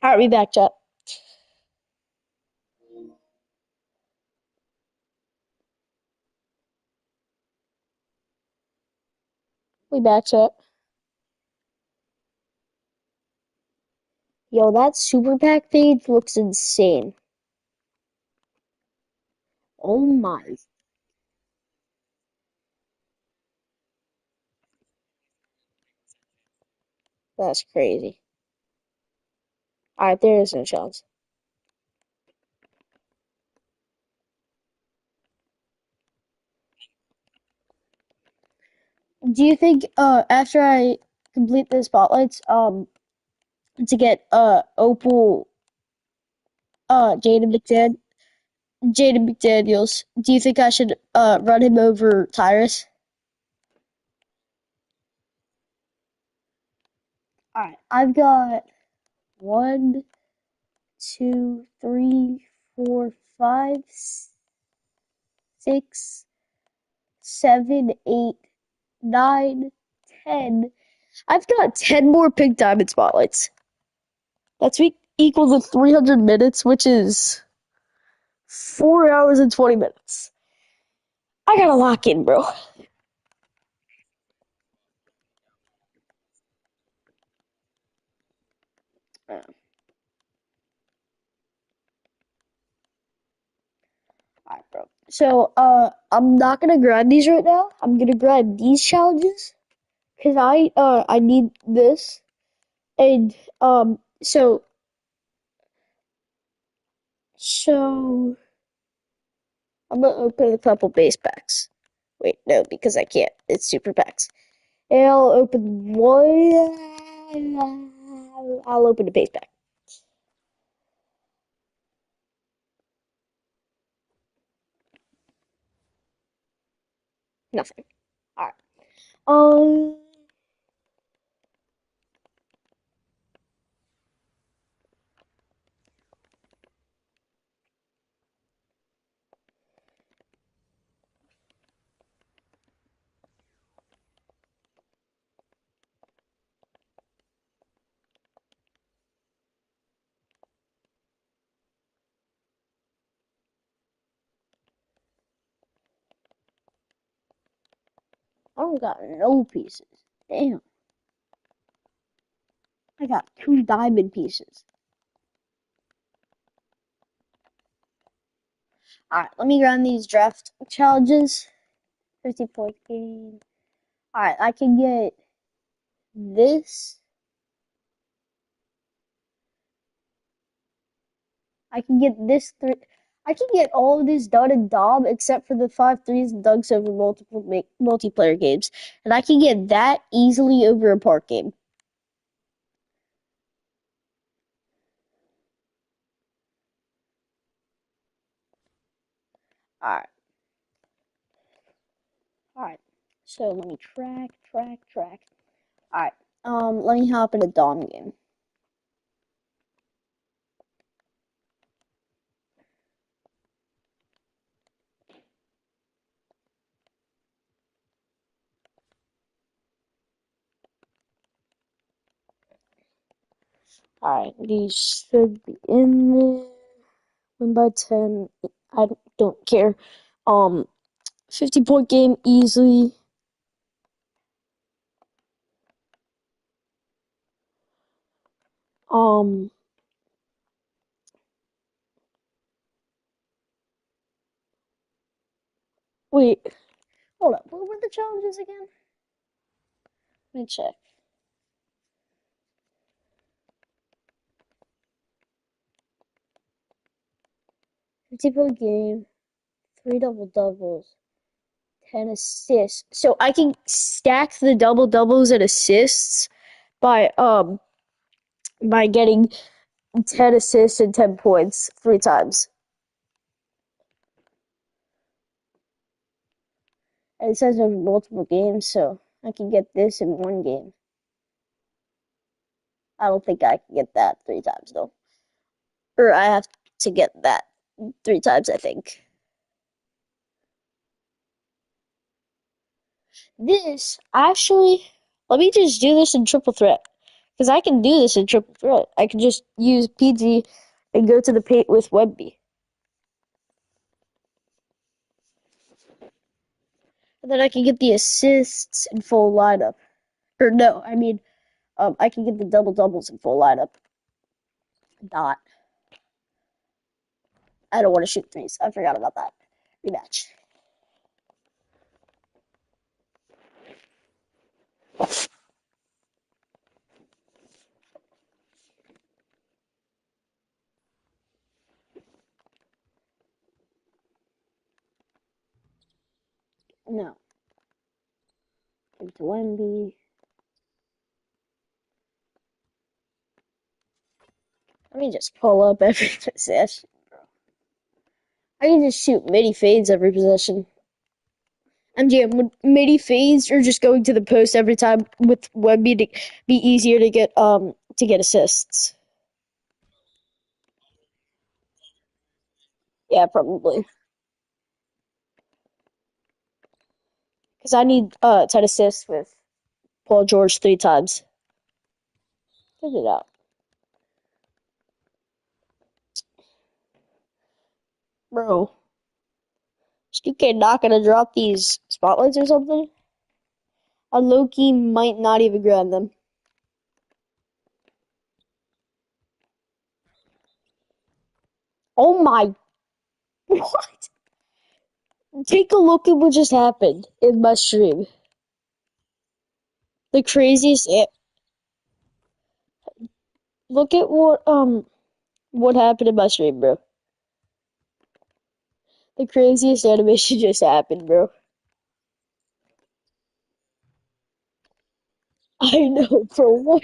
All right, we back, chat. We back, chat. Yo, that super pack page looks insane. Oh my, that's crazy. All right, there is no chance. Do you think after I complete the spotlights to get Opal Jaden McDaniels, do you think I should run him over Tyrus? All right, I've got one, two, three, four, five, six, seven, eight, nine, 10. I've got 10 more pink diamond spotlights. That's equal to 300 minutes, which is 4 hours and 20 minutes. I gotta lock in, bro. Alright, bro. So, I'm not gonna grind these right now. I'm gonna grind these challenges because I need this. And, so I'm gonna open a couple base packs. Wait, no, because I can't. It's super packs. And I'll open one. I'll open a base pack. Nothing. All right. Um. I don't got no pieces. Damn. I got two diamond pieces. All right. Let me run these draft challenges. 50-point game. All right. I can get this. I can get this three. I can get all of this done in Dom except for the 5 threes and dunks over multiple multiplayer games, and I can get that easily over a park game. All right. All right. So let me track. All right. Let me hop in a Dom game. All right. These should be in there. 1 by 10. I don't care. 50-point game easily. Um, wait. Hold up. What were the challenges again? Let me check. 50-point game. 3 double doubles. 10 assists. So I can stack the double doubles and assists by getting 10 assists and 10 points 3 times. And it says over multiple games, so I can get this in one game. I don't think I can get that 3 times though. Or I have to get that 3 times, I think. This actually, let me just do this in triple threat. Because I can do this in triple threat. I can just use PG and go to the paint with Webby. And then I can get the assists in full lineup. Or no, I mean, I can get the double doubles in full lineup. Dot. I don't want to shoot threes. I forgot about that. Rematch. No. Give it to Wemby. Let me just pull up every possession. I can just shoot midi fades every possession. MGM, would midi fades or just going to the post every time with Wemby to be easier to get assists? Yeah, probably. Because I need 10 assists with Paul George 3 times. Get it out. Bro, SDK not gonna drop these spotlights or something? A Loki might not even grab them. Oh my, what? Take a look at what just happened in my stream. The craziest, look at what happened in my stream, bro. The craziest animation just happened, bro. I know, bro. What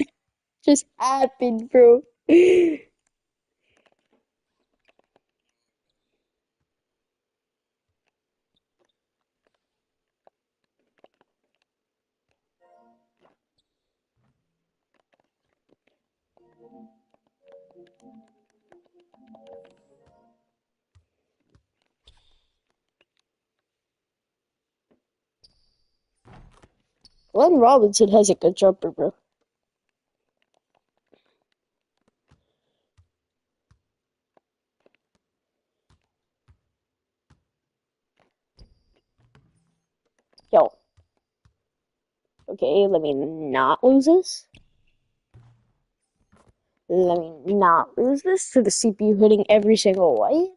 just happened, bro? Glenn Robinson has a good jumper, bro. Yo, okay, let me not lose this. Let me not lose this to the CPU hitting every single white.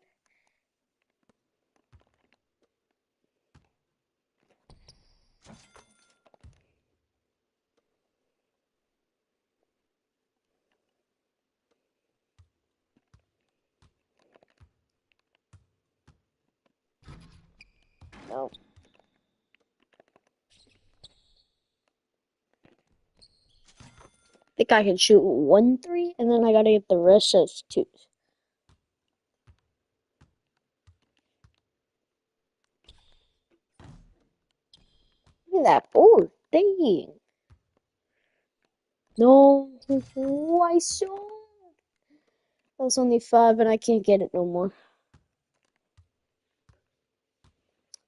No. I think I can shoot 1 3, and then I gotta get the rest as twos. Look at that board. Dang. No. I saw. That's only 5, and I can't get it no more.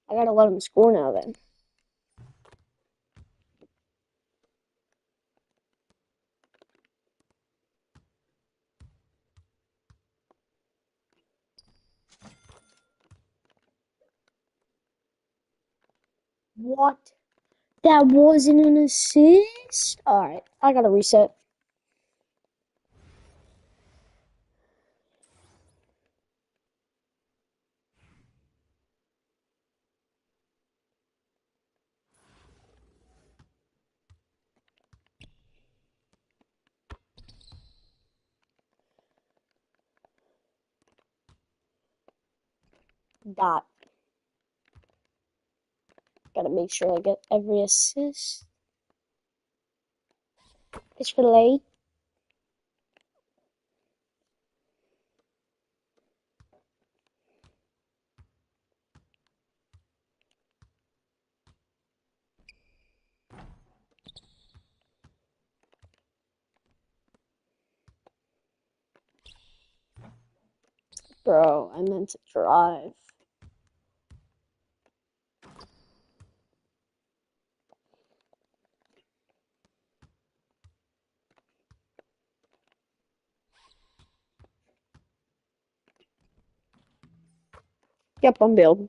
I gotta let him score now then. What? That wasn't an assist? Alright, I gotta reset. Dot. Gotta make sure I get every assist. It's for late. Bro, I meant to drive. Yep, I'm build.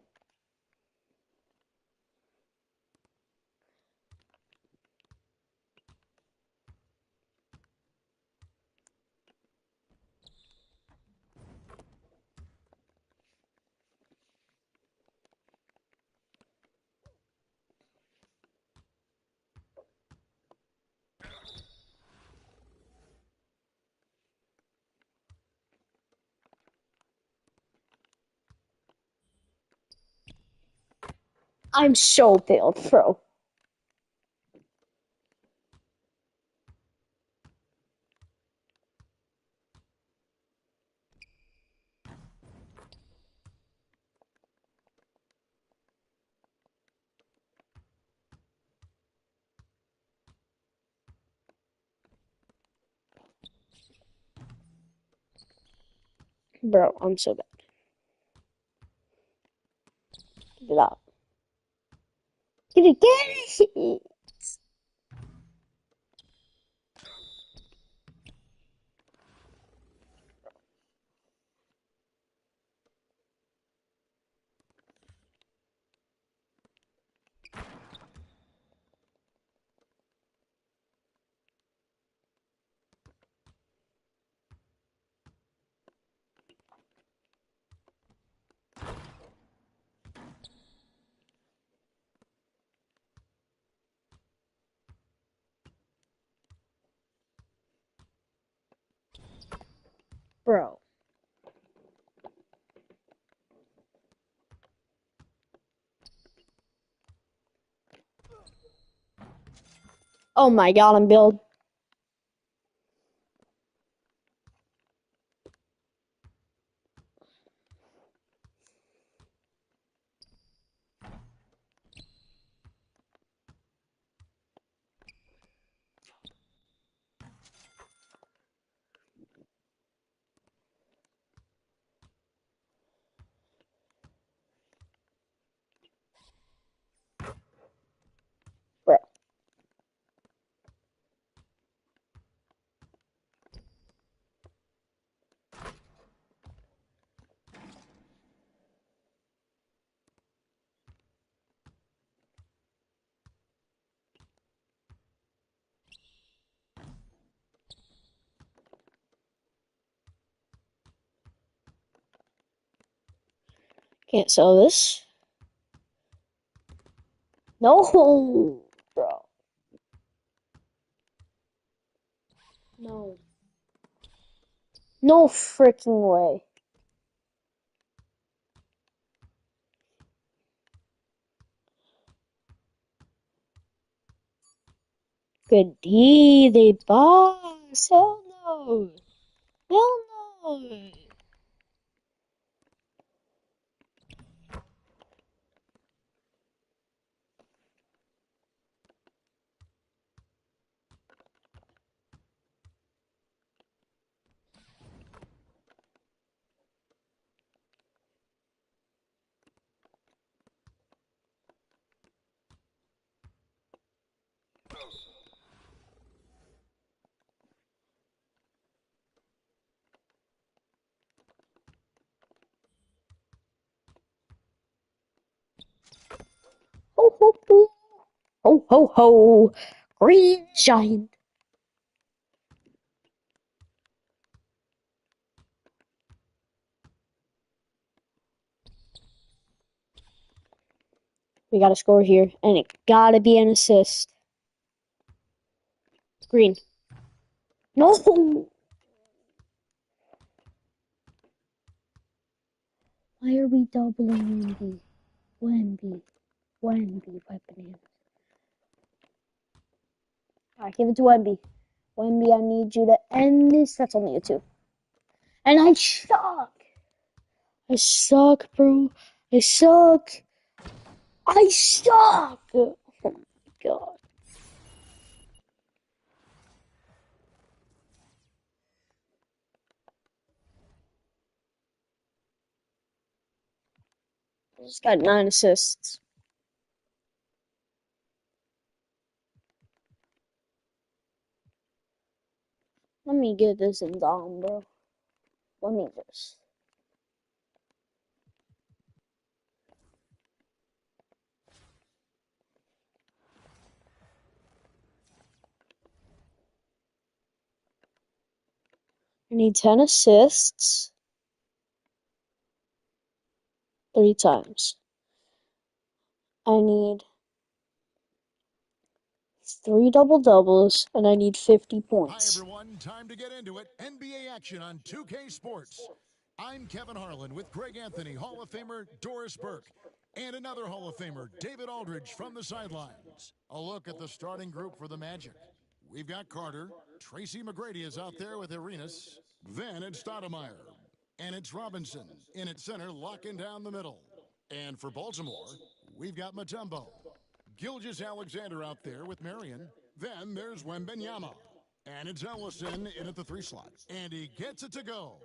I'm so build, bro. Bro, I'm so bad. Give it up. Get it. Bro. Oh my god, I'm build. Bro. Can't sell this. No, bro. No. No freaking way. Good D, they boss. Hell no. Hell no. Ho ho ho. Ho ho ho. Green giant. We gotta score here, and it gotta be an assist. Green. No. Why are we doubling Wemby? Wemby. Wemby. Weapon. Alright, give it to Wemby. Wemby, I need you to end this. That's only a 2. And I suck. I suck, bro. I suck. I suck. Oh my god. I just got 9 assists. Let me get this in down, bro. Let me just. I need 10 assists 3 times. I need 3 double-doubles, and I need 50 Hi, points. everyone. Time to get into it. NBA action on 2K Sports. I'm Kevin Harlan with Greg Anthony, Hall of Famer Doris Burke, and another Hall of Famer, David Aldridge, from the sidelines. A look at the starting group for the Magic. We've got Carter. Tracy McGrady is out there with Arenas. Then it's Stoudemire. And it's Robinson in at center, locking down the middle. And for Baltimore, we've got Mutombo. Gilgeous-Alexander out there with Marion. Then there's Wembanyama. And it's Ellison in at the 3 slot. And he gets it to go.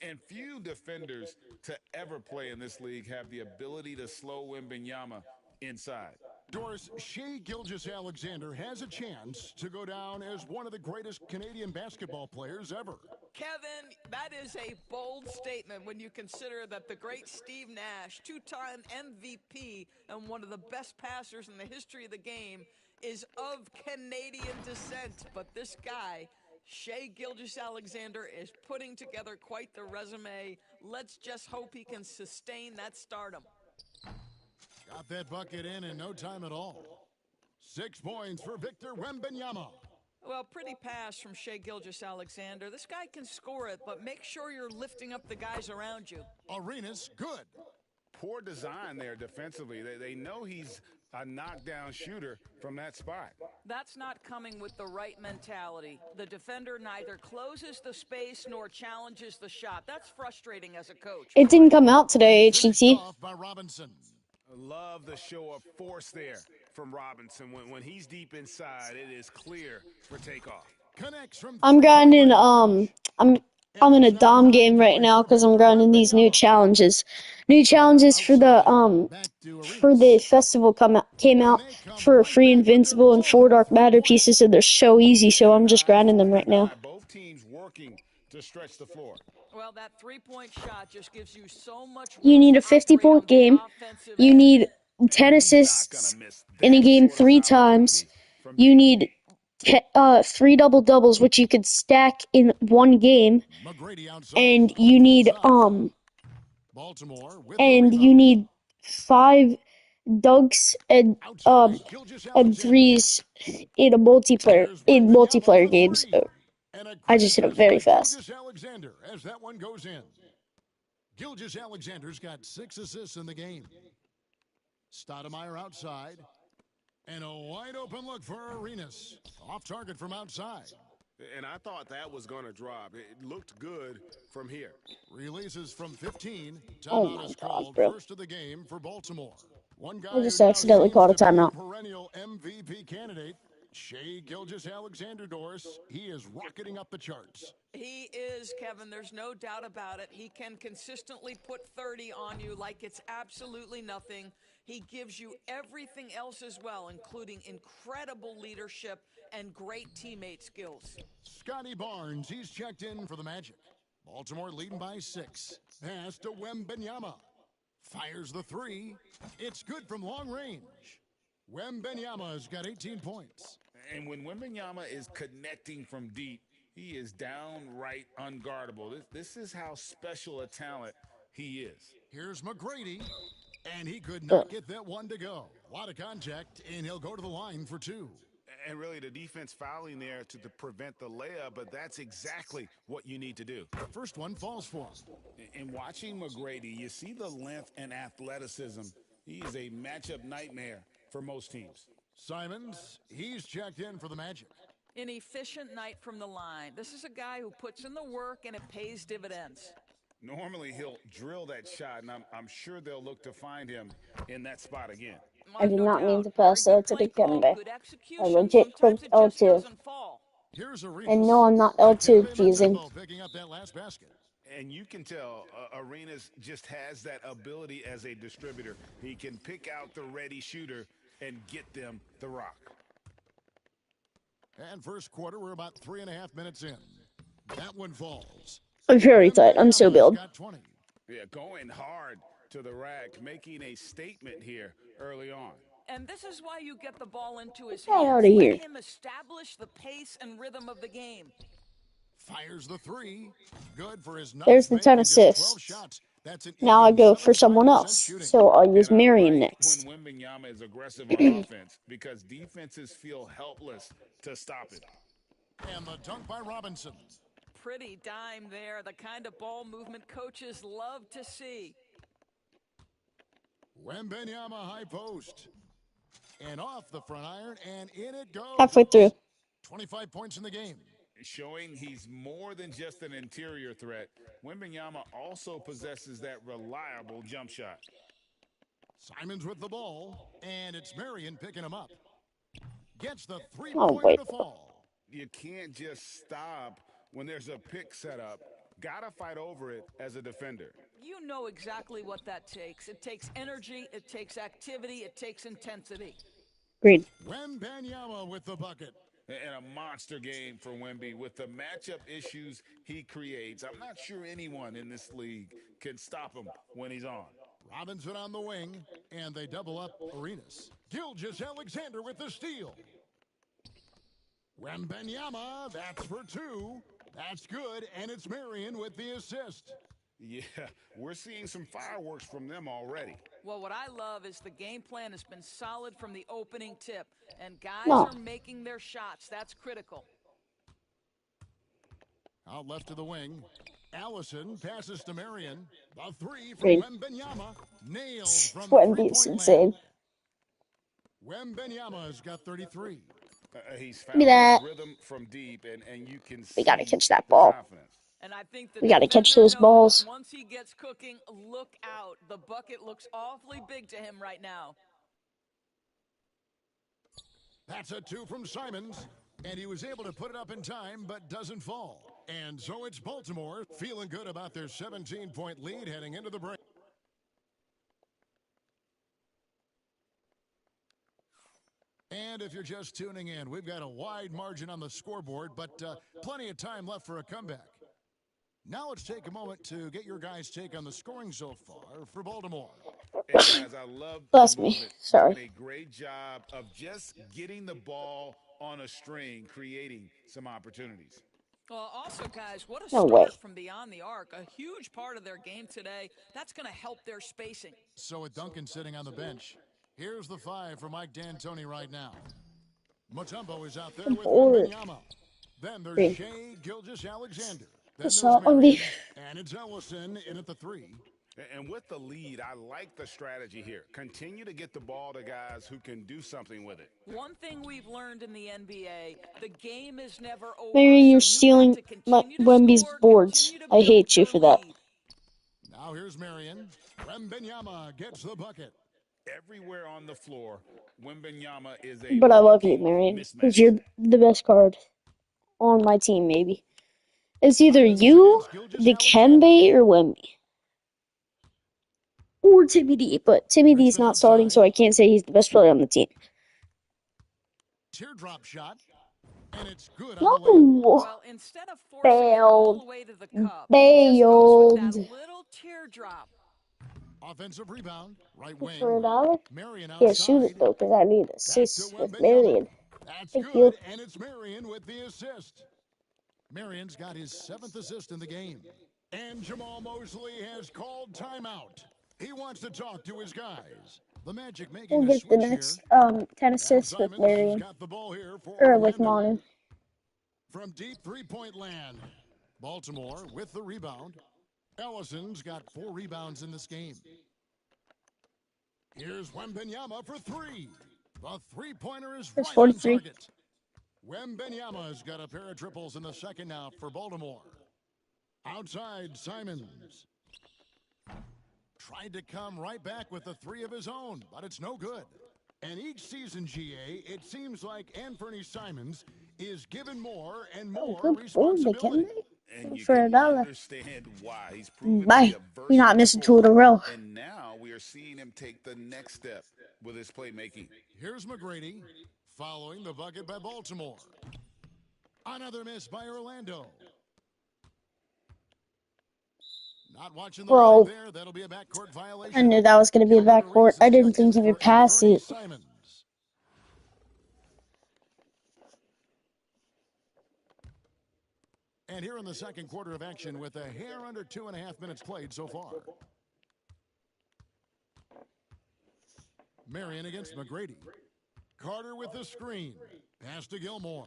And few defenders to ever play in this league have the ability to slow Wembanyama inside. Doris, Shai Gilgeous-Alexander has a chance to go down as one of the greatest Canadian basketball players ever. Kevin, that is a bold statement when you consider that the great Steve Nash, two-time MVP and one of the best passers in the history of the game, is of Canadian descent. But this guy, Shai Gilgeous-Alexander, is putting together quite the resume. Let's just hope he can sustain that stardom. Got that bucket in no time at all. 6 points for Victor Wembanyama. Well, pretty pass from Shai Gilgeous-Alexander. This guy can score it, but make sure you're lifting up the guys around you. Arenas, good. Poor design there defensively. They know he's a knockdown shooter from that spot. That's not coming with the right mentality. The defender neither closes the space nor challenges the shot. That's frustrating as a coach. It didn't come out today, Finished HTT. off by Robinson. Love the show of force there from Robinson. When he's deep inside, it is clear for takeoff. Connects from I'm grinding, I'm in a it's now Dom 9 game right points now for because I'm Victor grinding these new Wembanyama. challenges. New challenges for Outside, the back to for the Arenas. festival came And out they come for right free back with their Invincible and 4 own Dark Matter 3 pieces, points. and they're so easy, so And I'm an just eye grinding them for right an now. eye. Both teams working to stretch the floor. Well, that three-point shot just gives you so much You room need to a operate on 50-point the game. offensive You end. need 10 And he's not going to assists miss in a that game sort of an 3 times. opportunity from You deep. need 3 double-doubles, which you could stack in one game. McGrady outside. And you need Baltimore with the rebound. 5 dunks Outside, and Gilgeous-Alexander. threes in Here's multiplayer Wembanyama for games. 3. And a I credit just hit it goes very to fast. Gilgeous-Alexander as that one goes in. Gilgeous-Alexander's got 6 assists in the game. Stoudemire outside. And a wide open look for Arenas. Off target from outside. And I thought that was going to drop. It looked good from here. Releases from 15. Oh Timeout my is god, called. bro. First of the game for Baltimore. One guy I who just now accidentally seems called a to be a timeout. perennial MVP candidate. Shai Gilgeous-Alexander, Doris. He is rocketing up the charts. He is, Kevin. There's no doubt about it. He can consistently put 30 on you like it's absolutely nothing. He gives you everything else as well, including incredible leadership and great teammate skills. Scotty Barnes, he's checked in for the Magic. Baltimore leading by 6. Pass to Wembanyama. Fires the 3. It's good from long range. Wembanyama's got 18 points. And when Wembanyama is connecting from deep, he is downright unguardable. This is how special a talent he is. Here's McGrady, and he could not get that one to go. A lot of contact, and he'll go to the line for 2. And really, the defense fouling there to prevent the layup, but that's exactly what you need to do. First one falls for him. In watching McGrady, you see the length and athleticism. He is a matchup nightmare for most teams. Simons, he's checked in for the Magic. An efficient night from the line. This is a guy who puts in the work and it pays dividends. Normally, he'll drill that shot, and I'm sure they'll look to find him in that spot again. I did No not mean doubt. to pass Very that good to the play call, Kembe. good I execution. legit Sometimes clicked it just L2. doesn't fall. Here's Arenas. And no, I'm not L2 fusing. Mutombo picking up that last basket. And you can tell Arenas just has that ability as a distributor. He can pick out the ready shooter and get them the rock. And first quarter, we're about 3.5 minutes in. That one falls. I'm very tight. I'm so Wembanyama's built. got 20. Yeah, going hard to the rack, making a statement here early on. And this is why you get the ball into his Get hands. out of Let here. him establish the pace and rhythm of the game. Fires the three. Good for his There's ninth the make 10 in just 12 assists. shots. That's an Now I even go for someone 75% else. shooting. So I'll use And I Marion like when next. Wembenyama is aggressive on offense because defenses feel helpless to stop him. And the dunk by Robinson. Pretty dime there, the kind of ball movement coaches love to see. Wembenyama high post. And off the front iron, and in it goes. Halfway through. 25 points in the game. Showing he's more than just an interior threat, Wembenyama also possesses that reliable jump shot. Simons with the ball, and it's Marion picking him up. Gets the Oh, three-pointer wait. to fall. You can't just stop when there's a pick set up. Gotta fight over it as a defender. You know exactly what that takes. It takes energy, it takes activity, it takes intensity. Green. Wembenyama with the bucket. And a monster game for Wemby with the matchup issues he creates. I'm not sure anyone in this league can stop him when he's on. Robinson on the wing, and they double up Arenas. Gilgeous-Alexander with the steal. Wembenyama, that's for two. That's good, and it's Marion with the assist. Yeah, we're seeing some fireworks from them already. Well, what I love is the game plan has been solid from the opening tip, and guys No. are making their shots. That's critical. Out left to the wing. Allison passes to Marion. The three from Green. Wembenyama. Nailed from Wemby is three-point insane. land. Wembenyama's got 33. He's Give me found that. his rhythm from deep, and you can We see gotta catch that the ball. confidence. And I think the We gotta catch defender those knows balls. once he gets cooking, look out. The bucket looks awfully big to him right now. That's a two from Simons. And he was able to put it up in time, but doesn't fall. And so it's Baltimore feeling good about their 17-point lead heading into the break. And if you're just tuning in, we've got a wide margin on the scoreboard, but plenty of time left for a comeback. Now let's take a moment to get your guys' take on the scoring so far for Baltimore. And guys, I love Bless the me. movement. Sorry. Doing a great job of just getting the ball on a string, creating some opportunities. Well, also, guys, what a No way. start from beyond the arc. A huge part of their game today. That's going to help their spacing. So with Duncan sitting on the bench, here's the five for Mike D'Antoni right now. Mutombo is out there with Bored. Wembenyama. Then there's Green. Shea Gilgeous-Alexander. Then It's there's not Marion. Wemby. And it's Ellison in at the three. And with the lead, I like the strategy here. Continue to get the ball to guys who can do something with it. One thing we've learned in the NBA, the game is never over. Mary, you're so stealing you've got to my continue to Wemby's score, boards. continue to I build hate you your for that. lead. Now here's Marion. Wembenyama gets the bucket. Everywhere on the floor, Wembenyama is a But I love you, walking Marion, mismatch. because you're the best card on my team, maybe. It's either Simons you, against the Gilgeous-Alexander. Kembe, or Wemby. Or Timmy D, but Timmy D's Richmond not starting, outside. so I can't say he's the best player on the team. Teardrop shot. And it's good on the layup. No! Well, instead of forcing it all the way to the cup, he just goes with that little teardrop. Offensive rebound. Right For wing. $1? Marion Yeah, shoot it outside. though, because I need Back to assists with Wembenyama. Marion. That's Thank good. you. And it's Marion with the assist. Marion's got his 7th assist in the game. And Jamal Mosley has called timeout. He wants to talk to his guys. The Magic making We'll a get the switch next here. 10 And assists with Simons has Marion. got the ball here for Or with Orlando. Manu. From deep three-point land. Baltimore with the rebound. Ellison's got 4 rebounds in this game. Here's Wembenyama for 3. The three-pointer is That's right on 43. target. Wembenyama's got a pair of triples in the second now for Baltimore. Outside, Simons. Tried to come right back with the 3 of his own, but it's no good. And each season, GA, it seems like Anthony Simons is given more and more Good board, the responsibility. Kembe. And you For can $1. understand why. He's proven to be Bye. a You're not versatile missing 2 scorer. in a row. And now we are seeing him take the next step with his playmaking. Here's McGrady following the bucket by Baltimore. Another miss by Orlando. Not watching the Bro. line there. That'll be a backcourt violation. I knew that was going to be a backcourt. I didn't think he would pass it. Simons. And here in the second quarter of action with a hair under 2.5 minutes played so far. Marion against McGrady. Carter with the screen. Pass to Gilmore.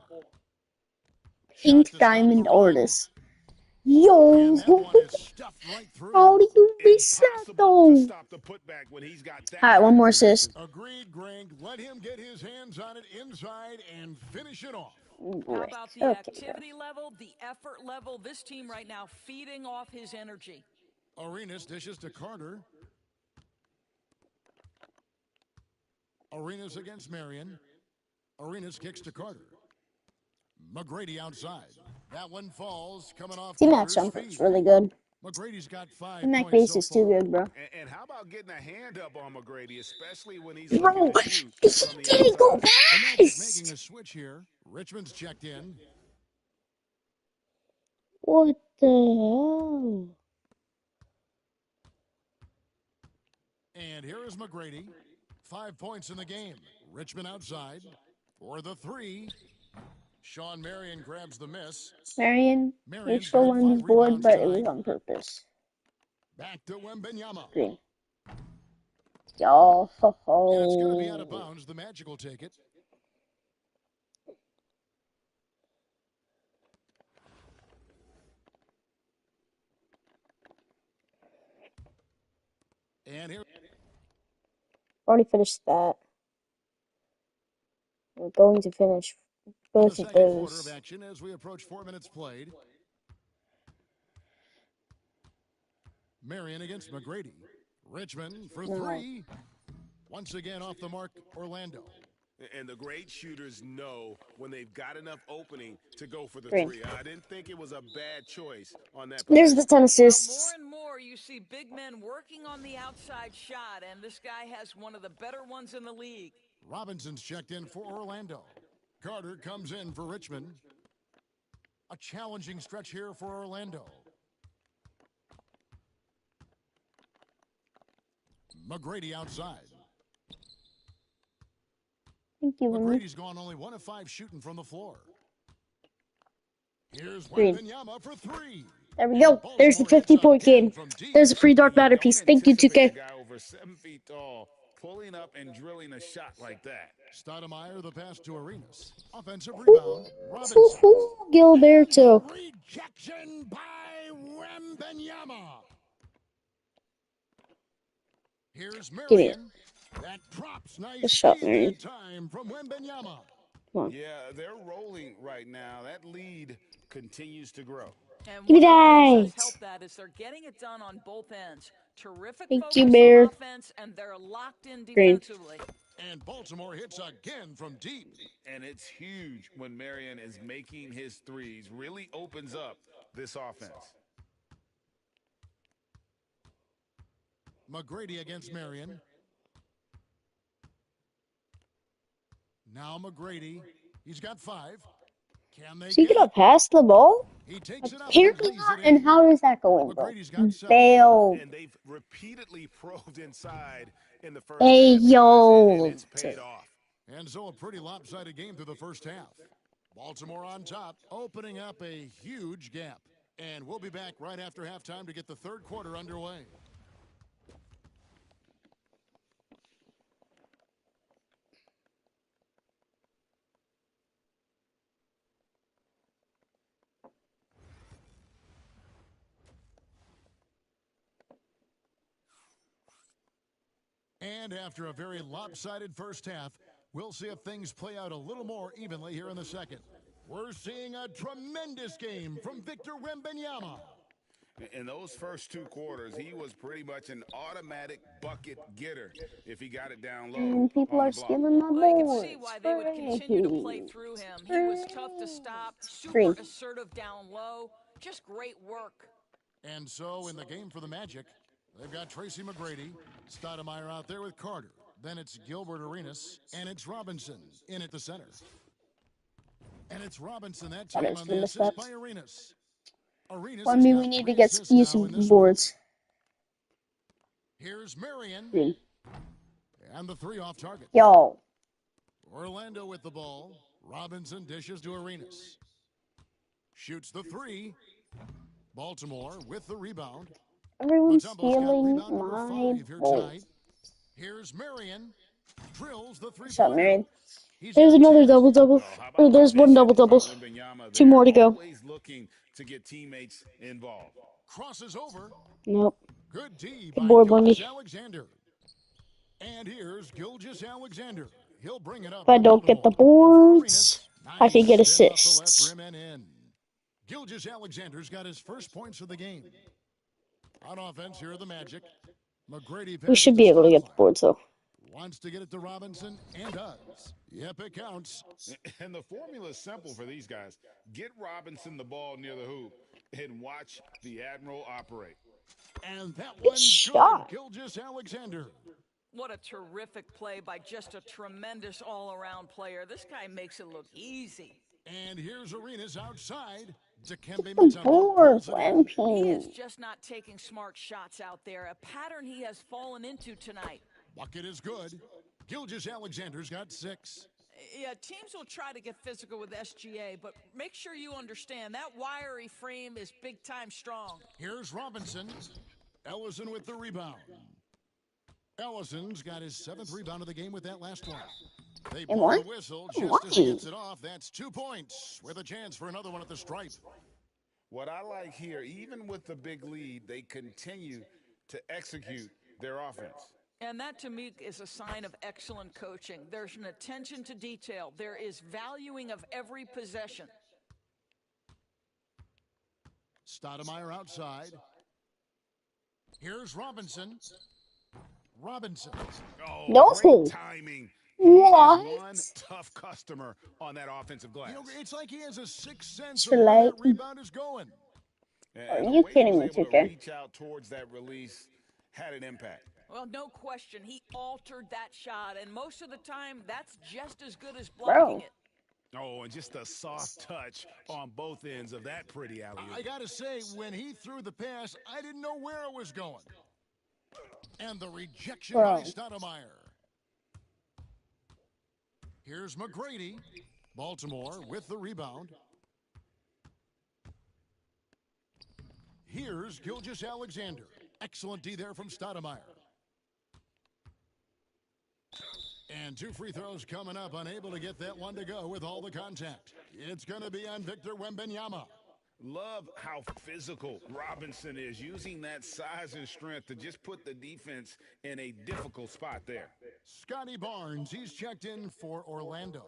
Pink Diamond Artist. Yo! And that one is stuffed right through. How do you miss that Impossible to though? stop the putback when he's got that. Alright, one more assist. Agreed, Greg. Let him get his hands on it inside and finish it off. How about the activity level, the effort level? This team right now feeding off his energy. Arenas dishes to Carter. Arenas against Marion. Arenas kicks to Carter. McGrady outside. That one falls, coming off Team Carter's match feet. really good. McGrady's got 5 Team points base so is far. too good, bro. And how about getting a hand up on McGrady, especially when he's Bro, looking to shoot he from the didn't go outside? The Magic past! making a switch here. Richmond's checked in. What the hell? And here is McGrady. 5 points in the game. Richmond outside. For the three. Sean Marion grabs the miss. Marion Marion's neutral got on 5 the board, rebounds but it was tonight. on purpose. Back to Wembenyama. Green. Yo ho And it's going to be out of ho. bounds. The Magic will take it. And here Already finished that. We're going to finish in the both of second quarter of those. action as we approach 4 minutes played. Marion against McGrady. Richmond for three. Once again off the mark, Orlando. And the great shooters know when they've got enough opening to go for the Green. three. I didn't think it was a bad choice on that There's possession. the 10 Well, assists. more and more you see big men working on the outside shot, and this guy has one of the better ones in the league. Robinson's checked in for Orlando. Carter comes in for Richmond. A challenging stretch here for Orlando. McGrady outside. Thank you, Henry. McGrady's gone only 1 of 5 shooting from the floor. Here's Green. Wembenyama for three. There we go. There's the 50-point game. There's a free dark matter piece. Thank you, 2K. A guy over 7 feet tall pulling up and drilling a shot like that. Stoudemire the pass to Arenas. Offensive rebound. Robinson. Gilberto. Rejection by Wembenyama. Here's Give me it. Marion. That drops nice Good shot, speed Marion. that time from Wembenyama. Come on. Yeah, they're rolling right now. That lead continues to grow. And Give me one of the things that. that's helped that is they're getting it done on both ends. Terrific Thank focus you, Bear. on offense, and they're locked in Green. defensively. And Baltimore hits again from deep. And it's huge when Marion is making his threes. Really opens up this offense. McGrady against Marion. Now McGrady. He's got 5. Can they So you get gonna it? pass the ball? He takes it up and Apparently lays not. it in. And how is that going, bro? McGrady's got 7. Fail. And they've repeatedly probed inside in the first Hey, half. yo. And it's paid off. And so a pretty lopsided game through the first half. Baltimore on top, opening up a huge gap. And we'll be back right after halftime to get the third quarter underway. And after a very lopsided first half, we'll see if things play out a little more evenly here in the second. We're seeing a tremendous game from Victor Wembanyama. In those first 2 quarters, he was pretty much an automatic bucket getter if he got it down low. And people on are the block. stealing my Well, you boards. can see why they would continue to play through him. He was tough to stop, super Green. assertive down low. Just great work. And so in the game for the Magic, they've got Tracy McGrady, Stoudemire out there with Carter. Then it's Gilbert Arenas, and it's Robinson in at the center. And it's Robinson that time on the assist by Arenas. Arenas Well, I has mean, got we need 3 to get assists use now some in this one. boards. Here's Marion. Green. And the 3 off target. Yo. Orlando with the ball. Robinson dishes to Arenas. Shoots the three. Baltimore with the rebound. Everyone's Mutombo's got stealing rebound number my 5 here tonight. bolts. Here's Marion. Drills the What's up, three-pointer. Marion? He's There's got another 10. double-double. Oh, how Or about the there's one vision double-double. from Wembenyama 2 there? more to go. Always looking to get teammates involved. Crosses over. Nope. Good D Good by board, Gilgis Bundy. Alexander. And here's Gilgis Alexander. He'll bring it up If I for don't get the Baltimore. For boards, Arenas, I nice can get spin off the left assists. rim and in. Gilgis Alexander's got his first points of the game. On offense, here are the Magic. McGrady We passes should to be able to get the Stoudemire. boards, though. Wants to get it to Robinson and does. Yep, it counts. And the formula is simple for these guys. Get Robinson the ball near the hoop and watch the Admiral operate. And that Good one's shot. good. Gilgis Alexander. What a terrific play by just a tremendous all-around player. This guy makes it look easy. And here's Arenas outside. Dikembe The Mutombo boards, pulls it in. He is Lampy. just not taking smart shots out there, a pattern he has fallen into tonight. Bucket is good. Gilgis Alexander's got 6. Yeah, teams will try to get physical with SGA, but make sure you understand that wiry frame is big-time strong. Here's Robinson. Ellison with the rebound. Ellison's got his 7th rebound of the game with that last one. They And blow more? the whistle just as he gets it off. That's 2 points with a chance for another one at the stripe. What I like here, even with the big lead, they continue to execute their offense. And that, to me, is a sign of excellent coaching. There's an attention to detail. There is valuing of every possession. Stoudemire outside. Here's Robinson. Robinson. Oh, No. great timing. He What? is one tough customer on that offensive glass. You know, it's like he has a sixth sense of Should where I- that rebound is going. Are And you the way kidding he me, was able 2K? to reach out towards that release had an impact. Well, no question. He altered that shot, and most of the time, that's just as good as Bro. blocking it. Oh, and just a soft touch on both ends of that pretty alley-oop. I got to say, when he threw the pass, I didn't know where it was going. And the rejection Bro. by Stoudemire. Here's McGrady. Baltimore with the rebound. Here's Gilgis Alexander. Excellent D there from Stoudemire. And 2 free throws coming up, unable to get that one to go with all the contact. It's going to be on Victor Wembanyama. Love how physical Robinson is, using that size and strength to just put the defense in a difficult spot there. Scotty Barnes, he's checked in for Orlando.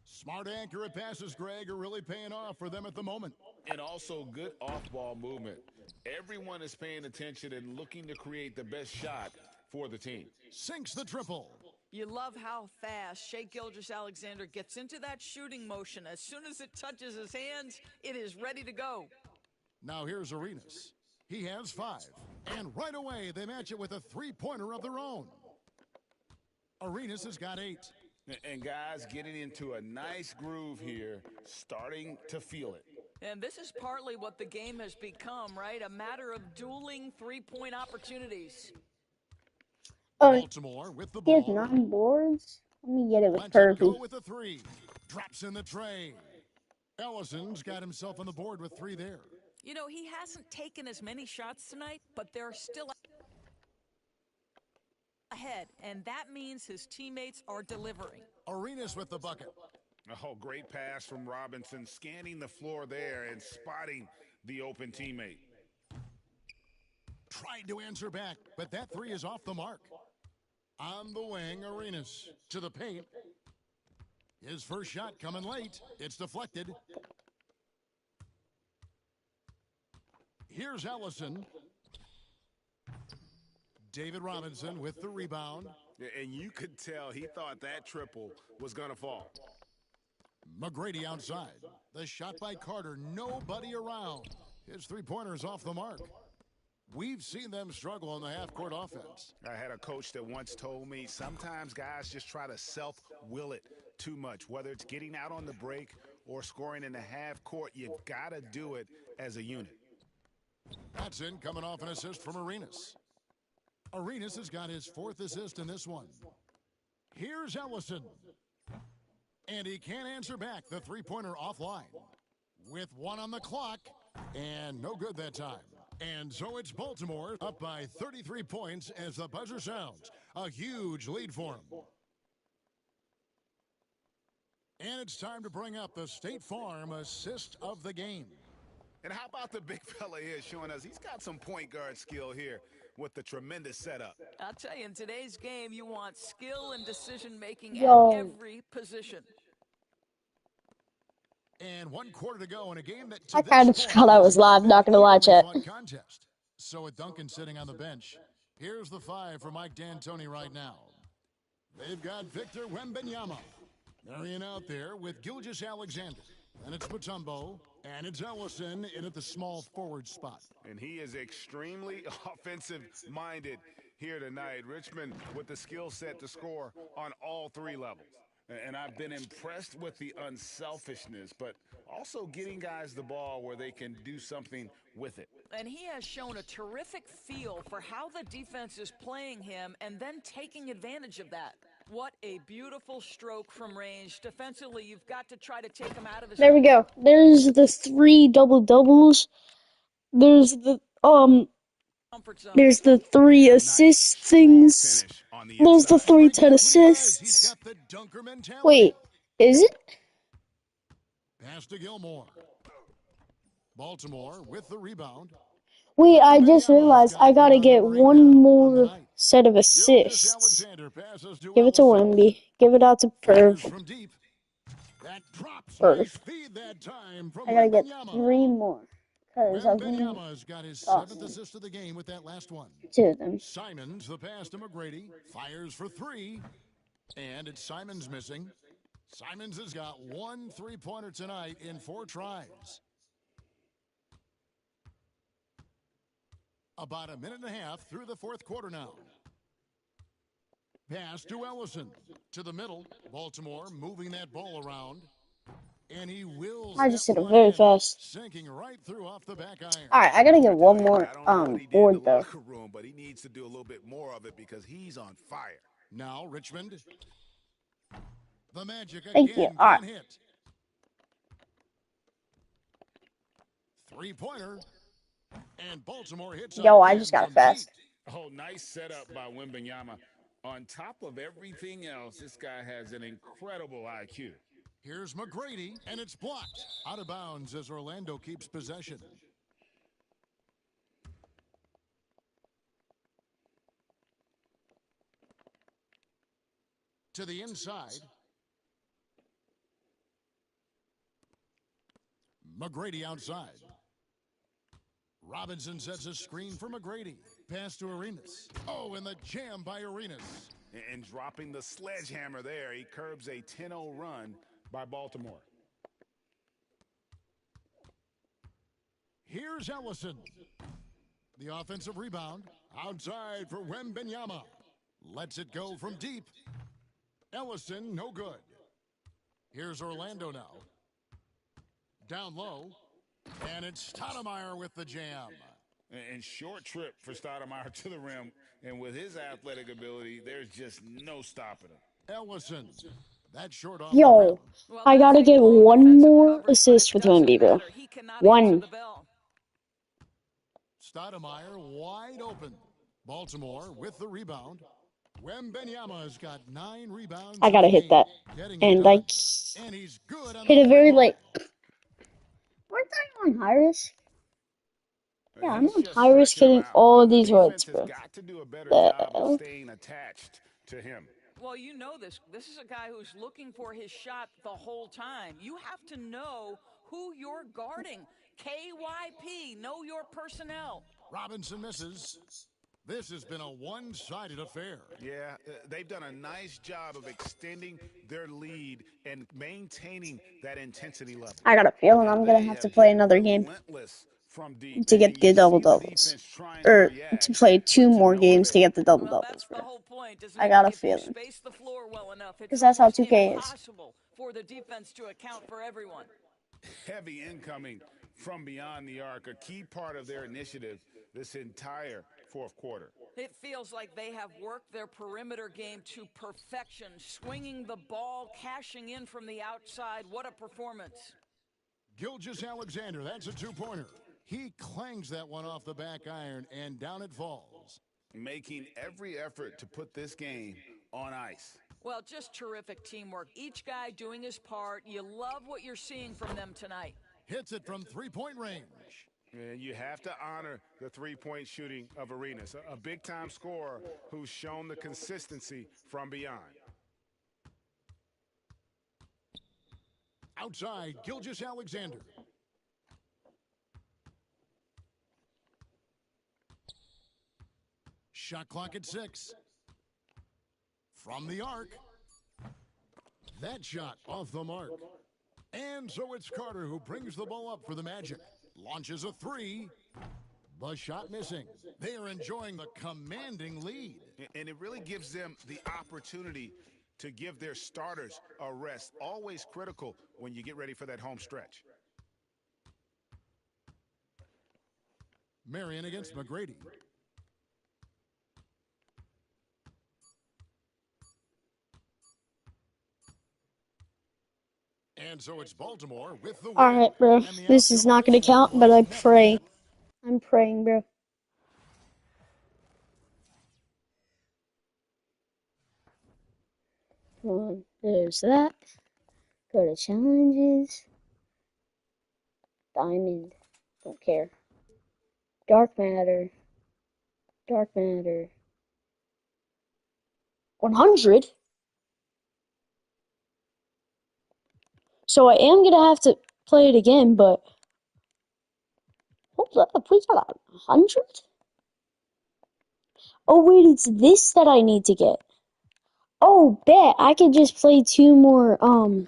Smart, accurate passes, Greg, are really paying off for them at the moment. And also good off-ball movement. Everyone is paying attention and looking to create the best shot for the team. Sinks the triple. You love how fast Shai Gilgeous-Alexander gets into that shooting motion. As soon as it touches his hands, it is ready to go. Now here's Arenas. He has 5. And right away, they match it with a three-pointer of their own. Arenas has got 8. And guys getting into a nice groove here, starting to feel it. And this is partly what the game has become, right? A matter of dueling three-point opportunities. Baltimore with the He has ball. 9 boards. Let me get it with Lets it go Kirby. with a 3. Drops in the tray. Ellison's got himself on the board with 3 there. You know, he hasn't taken as many shots tonight, but they're still ahead, and that means his teammates are delivering. Arenas with the bucket. Oh, great pass from Robinson, scanning the floor there and spotting the open teammate. Tried to answer back, but that 3 is off the mark. On the wing, Arenas to the paint. His first shot coming late. It's deflected. Here's Ellison. David Robinson with the rebound. And you could tell he thought that triple was going to fall. McGrady outside. The shot by Carter. Nobody around. His three-pointer is off the mark. We've seen them struggle on the half-court offense. I had a coach that once told me sometimes guys just try to self-will it too much. Whether it's getting out on the break or scoring in the half court, you've got to do it as a unit. That's in, coming off an assist from Arenas. Arenas has got his 4th assist in this one. Here's Ellison. And he can't answer back. The three-pointer offline. with 1 on the clock, and no good that time. And so it's Baltimore up by 33 points as the buzzer sounds. A huge lead for them. And it's time to bring up the State Farm assist of the game. And how about the big fella here showing us he's got some point guard skill here with the tremendous setup. I'll tell you, in today's game, you want skill and decision-making at Yo. every position. And 1 quarter to go in a game that I to kind this of point forgot I has was live, been not an gonna lie, evenly chat. fought contest. So with Duncan sitting on the bench, here's the 5 for Mike D'Antoni right now. They've got Victor Wembanyama. Marion out there with Gilgeous Alexander. And it's Mutombo. And it's Ellison in at the small forward spot. And he is extremely offensive-minded here tonight. Richmond with the skill set to score on all 3 levels. And I've been impressed with the unselfishness, but also getting guys the ball where they can do something with it. And he has shown a terrific feel for how the defense is playing him and then taking advantage of that. What a beautiful stroke from range. Defensively, you've got to try to take him out of his... There we go. There's the 3 double-doubles. There's the, comfort zone. there's the 3 assist Nice, strong things. finish on the There's the inside. 3 Right 10 now, what do you guys? He's assists. got the dunker mentality. Wait, is it? Pass to Gilmore. Baltimore with the rebound. Wait, I just realized I gotta get one more set of Gilgeous assists. Alexander passes to Give it to Ellison. Wemby. Give it out to Fires Perv. from deep. That drops. Perv. Nice feed that time from I gotta get Wembanyama. 3 more. Because I've been Wembanyama's got his 7th awesome. assist of the game with that last one. 2 of them. Simons, the pass to McGrady, fires for 3. And it's Simons missing. Simons has got 1 3-pointer tonight in 4 tries. About a minute and a half through the 4th quarter now. Pass to Ellison. To the middle. Baltimore moving that ball around. And he wills I just that hit it one very in, fast. sinking right through off the back iron. Alright, I gotta get one more I don't know what he did in board the though. locker room, but he needs to do a little bit more of it because he's on fire. Now Richmond. The Magic Thank again you. Alright. can't hit. 3-pointer. And Baltimore hits Yo, I again just got it from fast. deep. Oh, nice setup by Wembanyama. On top of everything else, this guy has an incredible IQ. Here's McGrady, and it's blocked. Out of bounds as Orlando keeps possession. To the inside. McGrady outside. Robinson sets a screen for McGrady. Pass to Arenas. Oh, and the jam by Arenas. And dropping the sledgehammer there, he curbs a 10-0 run by Baltimore. Here's Ellison. The offensive rebound. Outside for Wembanyama. Lets it go from deep. Ellison, no good. Here's Orlando now. Down low. And it's Stoudemire with the jam. And short trip for Stoudemire to the rim. And with his athletic ability, there's just no stopping him. Ellison. That short off Yo, the rim. Well, I gotta that's a get long one defensive more coverage, but assist it with doesn't Wemby, bro. matter. He cannot answer One. the bell. Stoudemire wide open. Baltimore with the rebound. Wembanyama's got 9 rebounds. I gotta hit that. And I And he's good on hit the it very three-ball. late. Weren't I on high risk? Yeah, I'm He's on just high risk stretching him hitting out. all of The these defense roads, has bro. got to do a better The job of hell? staying attached to him. Well, you know this. This is a guy who's looking for his shot the whole time. You have to know who you're guarding. KYP, know your personnel. Robinson misses. This has been a one-sided affair. Yeah, they've done a nice job of extending their lead and maintaining that intensity level. I got a feeling I'm gonna They have to have play been another game relentless from deep. to get You the see double the doubles. defense trying to Or react, to play 2 but to more no games to avail. get the double Well, doubles, that's the bro. whole point, isn't I it? got a If you feeling. space the floor well enough, it's Because that's how almost 2K is. impossible for the defense to account for everyone. Heavy incoming from beyond the arc, a key part of their initiative this entire 4th quarter. It feels like they have worked their perimeter game to perfection, swinging the ball, cashing in from the outside. What a performance. Gilgeous Alexander, that's a two-pointer. He clangs that one off the back iron, and down it falls. Making every effort to put this game on ice. Well, just terrific teamwork. Each guy doing his part. You love what you're seeing from them tonight. Hits it from three-point range. And you have to honor the three-point shooting of Arenas, a big-time scorer who's shown the consistency from beyond. Outside, Gilgeous Alexander. Shot clock at 6. From the arc. That shot off the mark. And so it's Carter who brings the ball up for the Magic. Launches a three. The shot missing. They are enjoying the commanding lead. And it really gives them the opportunity to give their starters a rest. Always critical when you get ready for that home stretch. Marion against McGrady. And so it's Baltimore with the win. Alright, bro. This is not going to count, but I pray. I'm praying, bro. Well, there's that. Go to challenges. Diamond. Don't care. Dark matter. Dark matter. 100? So I am going to have to play it again, but... Hold up, we got 100? Oh wait, it's this that I need to get. Oh, bet I could just play two more of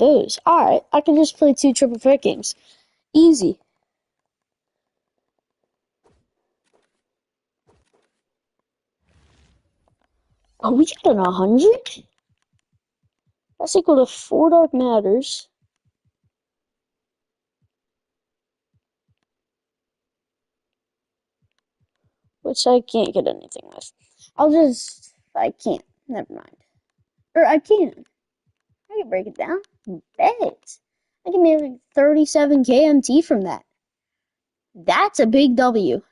those. Alright, I can just play 2 triple threat games. Easy. Oh, we got an 100? That's equal to 4 dark matters. Which I can't get anything with. I can't. Never mind. Or I can. I can break it down. Bet. I can make like 37 KMT from that. That's a big W.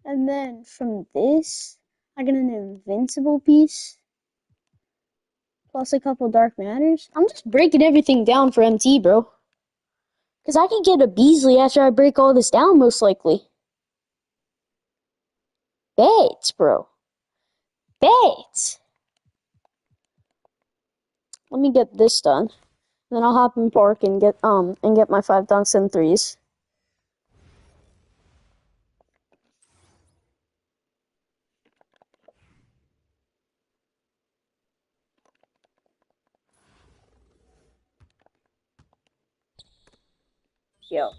And then from this, I get an Invincible piece. Plus a couple dark matters. I'm just breaking everything down for MT, bro. Because I can get a Beasley after I break all this down, most likely. Bet, bro. Bet. Let me get this done. Then I'll hop in park and get my 5 dunks and 3s. Yo.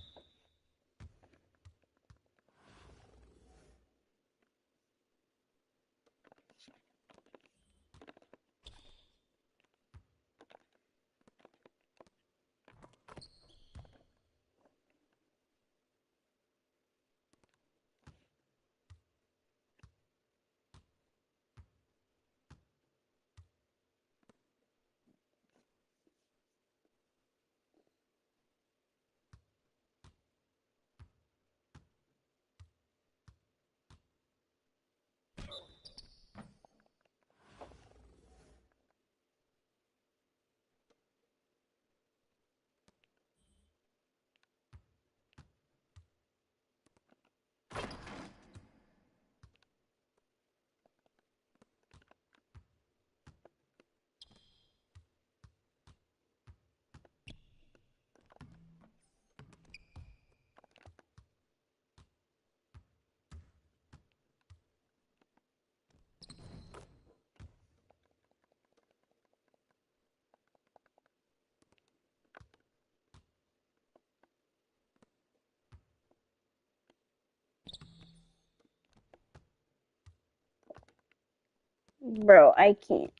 Bro, I can't.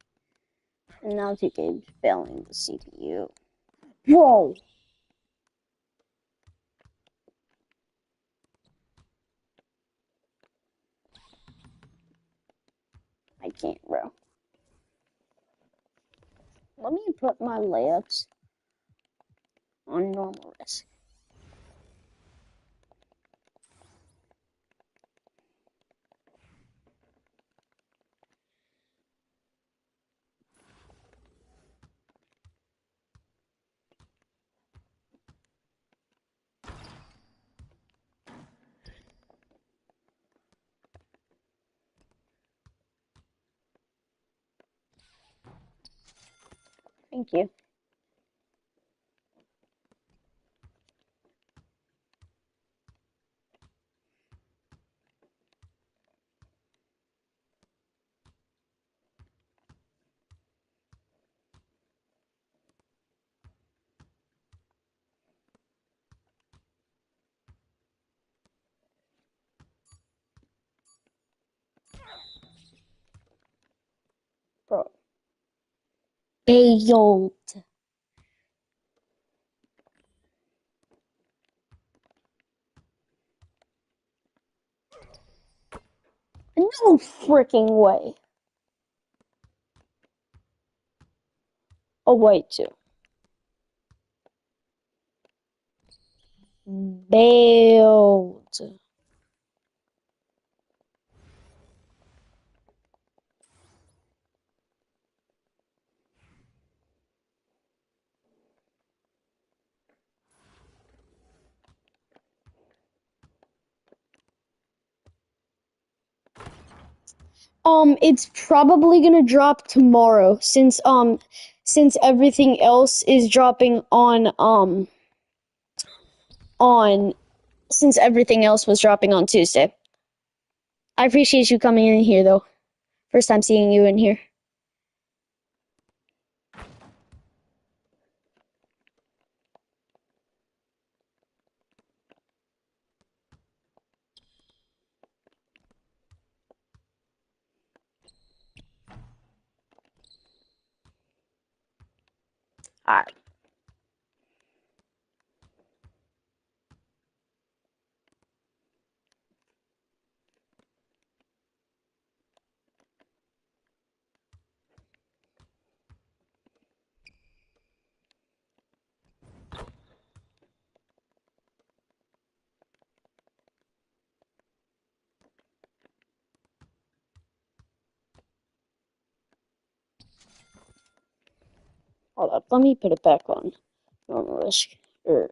And now 2K's failing the CPU. Bro! I I can't, bro. Let me put my layups on normal risk. Thank you. Bro. Bailed. No freaking way. Oh, wait, too. Bailed. It's probably gonna drop tomorrow since everything else is dropping on since everything else was dropping on Tuesday. I appreciate you coming in here though. First time seeing you in here. Alright. Hold up, let me put it back on normal risk or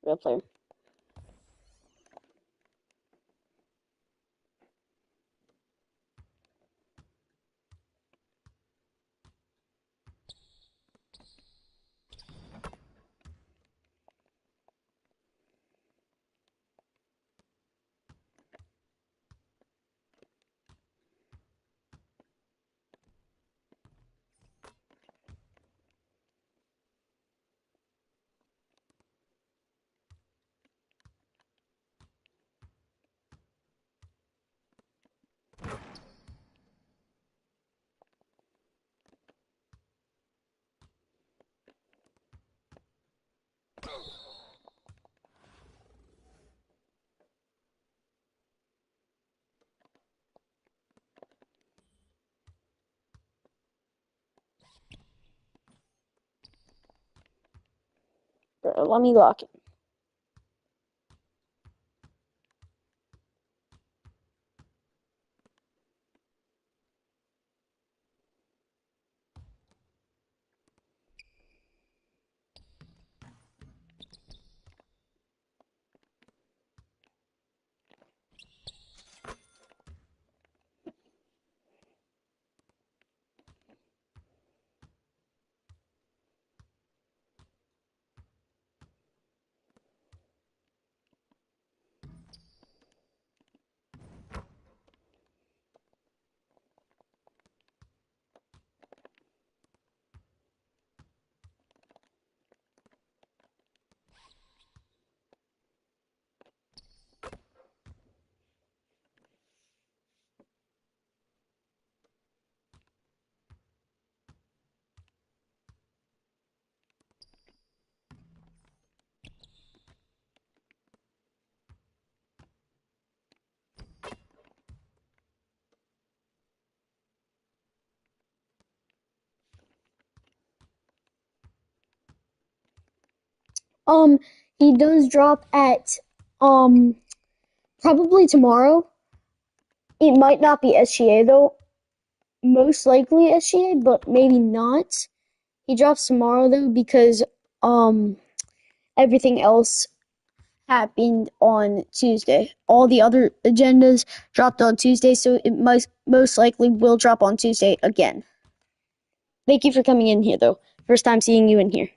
real player. Bro, let me lock it. Um, he does drop at um probably tomorrow. It might not be SGA though. Most likely SGA, but maybe not. He drops tomorrow though because um everything else happened on Tuesday. All the other agendas dropped on Tuesday, so it most likely will drop on Tuesday again. Thank you for coming in here though. First time seeing you in here.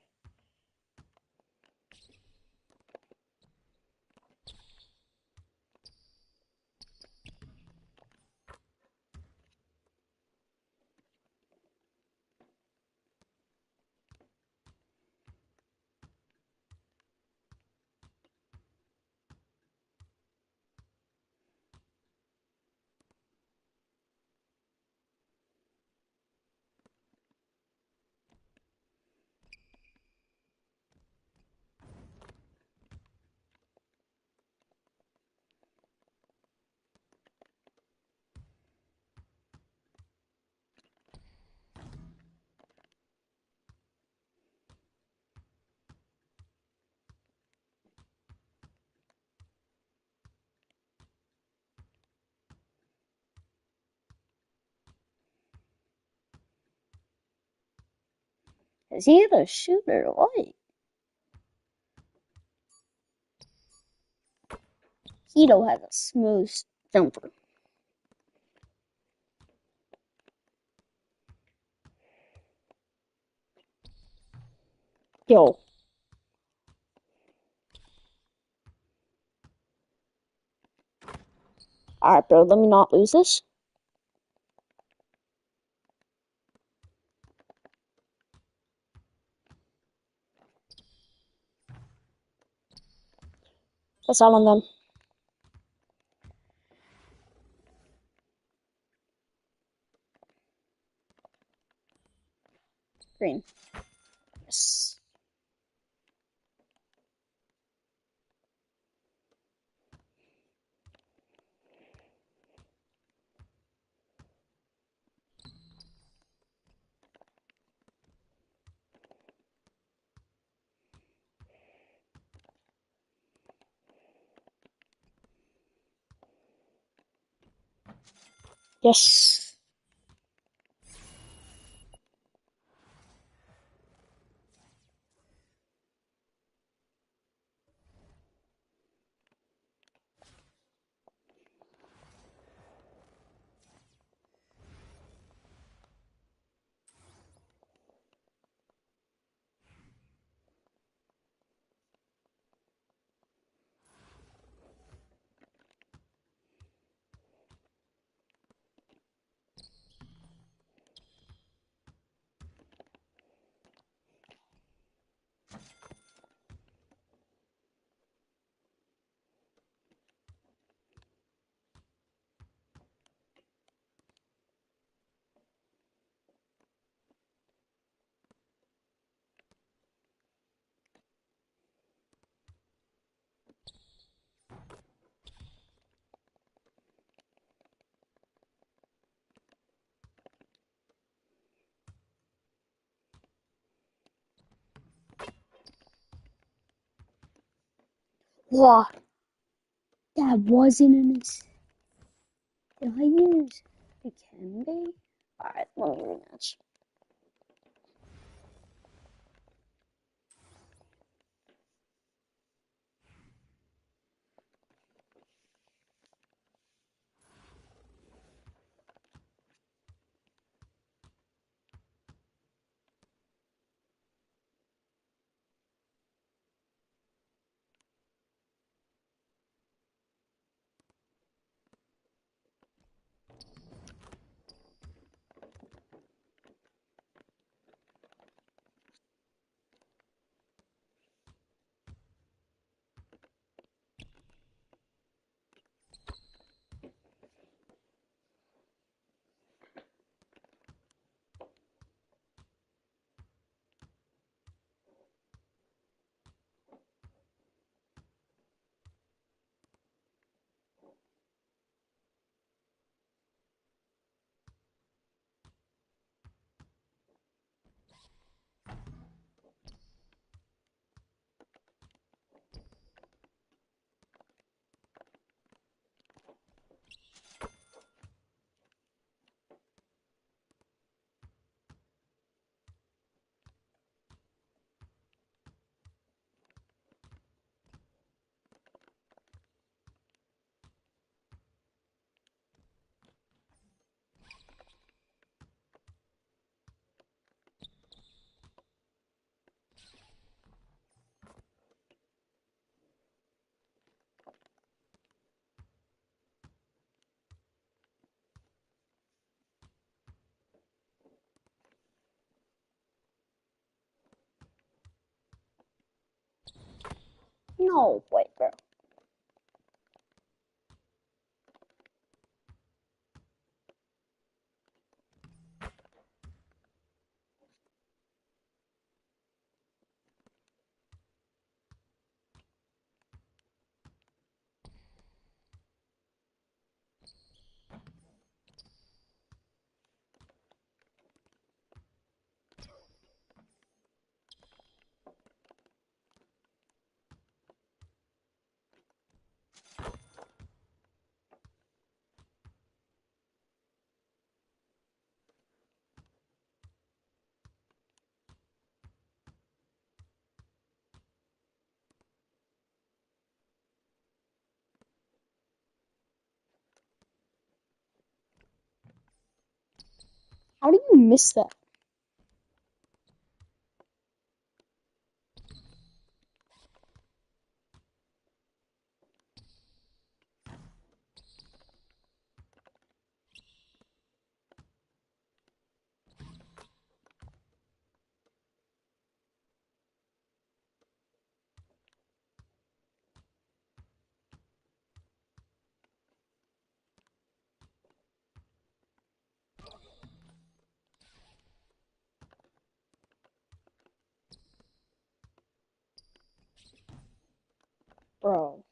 Is he gonna shoot or what? Hito has a smooth jumper. Yo. Alright, bro, let me not lose this. That's all on them. Green. Yes. Yes. Wow, that wasn't in his. Did I use the Kembe? Alright, let me rematch. No, wait, bro. How do you miss that? Bro.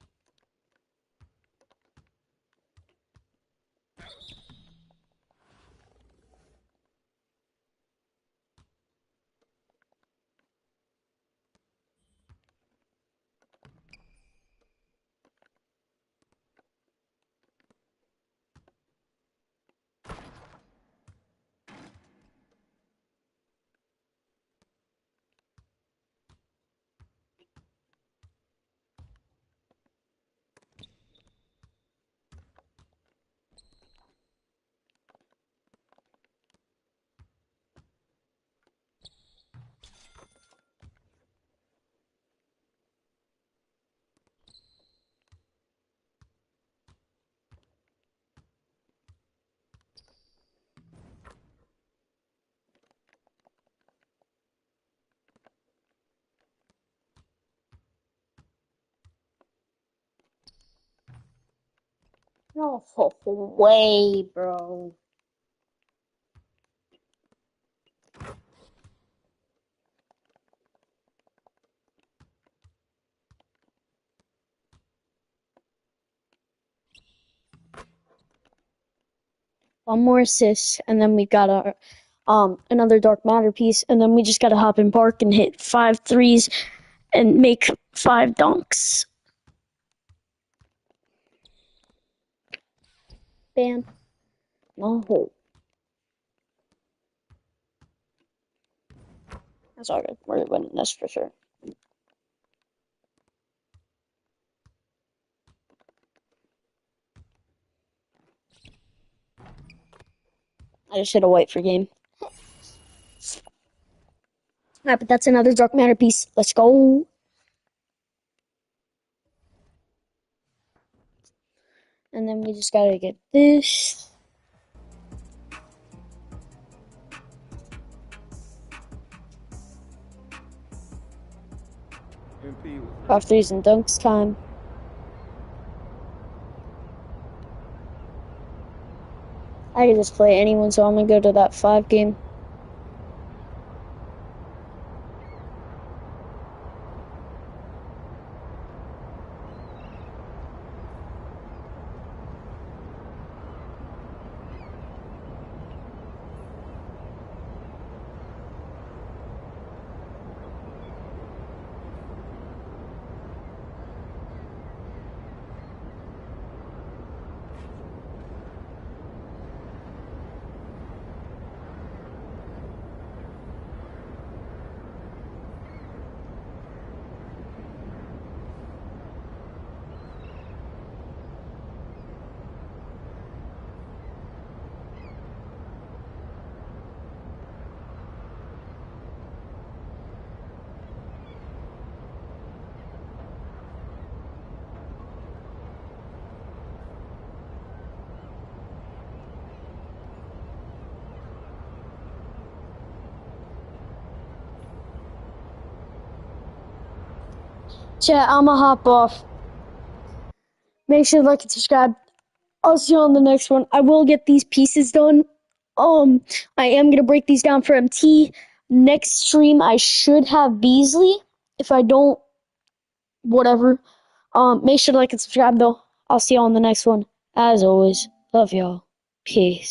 No way, bro. One more assist, and then we got our another dark matter piece, and then we just gotta hop in park and hit 5 threes and make 5 dunks. Bam. No. That's all good. We're winning this for sure. I just hit a white for game. Alright, but that's another dark matter piece. Let's go. And then we just gotta get this. Five threes and dunks time. I can just play anyone, so I'm gonna go to that 5 game. Chat, I'ma hop off. Make sure to like and subscribe. I'll see you on the next one. I will get these pieces done. I am gonna break these down for MT. Next stream, I should have Beasley. If I don't, whatever. Make sure to like and subscribe though. I'll see you on the next one. As always, love y'all. Peace.